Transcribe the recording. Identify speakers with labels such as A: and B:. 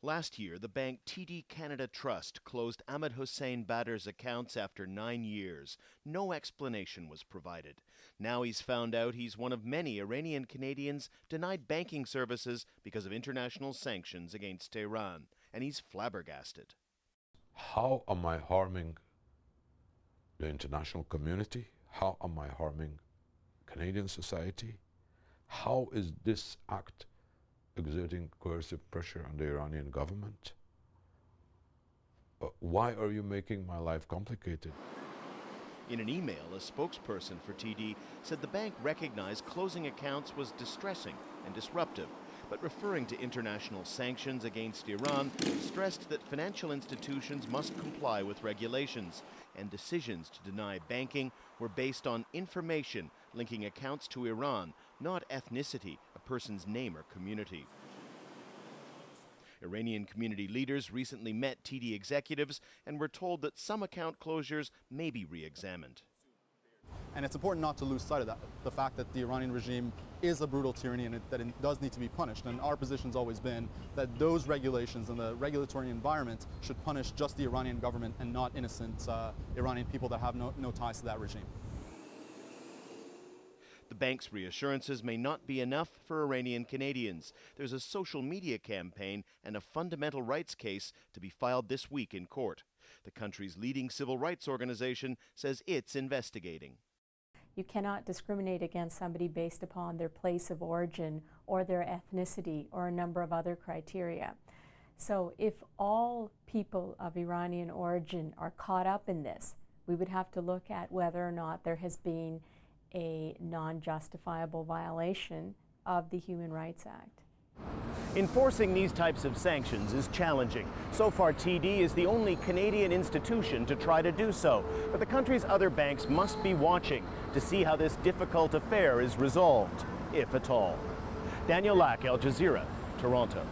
A: Last year, the bank TD Canada Trust closed Ahmed Hussein Badr's accounts after 9 years. No explanation was provided. Now he's found out he's one of many Iranian Canadians denied banking services because of international sanctions against Iran, and he's flabbergasted.
B: How am I harming the international community? How am I harming Canadian society? How is this act exerting coercive pressure on the Iranian government? Why are you making my life complicated?
A: In an email, a spokesperson for TD said the bank recognized closing accounts was distressing and disruptive, but referring to international sanctions against Iran, stressed that financial institutions must comply with regulations, and decisions to deny banking were based on information linking accounts to Iran, not ethnicity, a person's name or community. Iranian community leaders recently met TD executives and were told that some account closures may be re-examined.
C: And it's important not to lose sight of that, the fact that the Iranian regime is a brutal tyranny and that it does need to be punished. And our position's always been that those regulations and the regulatory environment should punish just the Iranian government and not innocent Iranian people that have no ties to that regime.
A: The bank's reassurances may not be enough for Iranian Canadians. There's a social media campaign and a fundamental rights case to be filed this week in court. The country's leading civil rights organization says it's investigating.
D: You cannot discriminate against somebody based upon their place of origin or their ethnicity or a number of other criteria. So if all people of Iranian origin are caught up in this, we would have to look at whether or not there has been a non-justifiable violation of the Human Rights Act.
A: Enforcing these types of sanctions is challenging. So far, TD is the only Canadian institution to try to do so. But the country's other banks must be watching to see how this difficult affair is resolved, if at all. Daniel Lack, Al Jazeera, Toronto.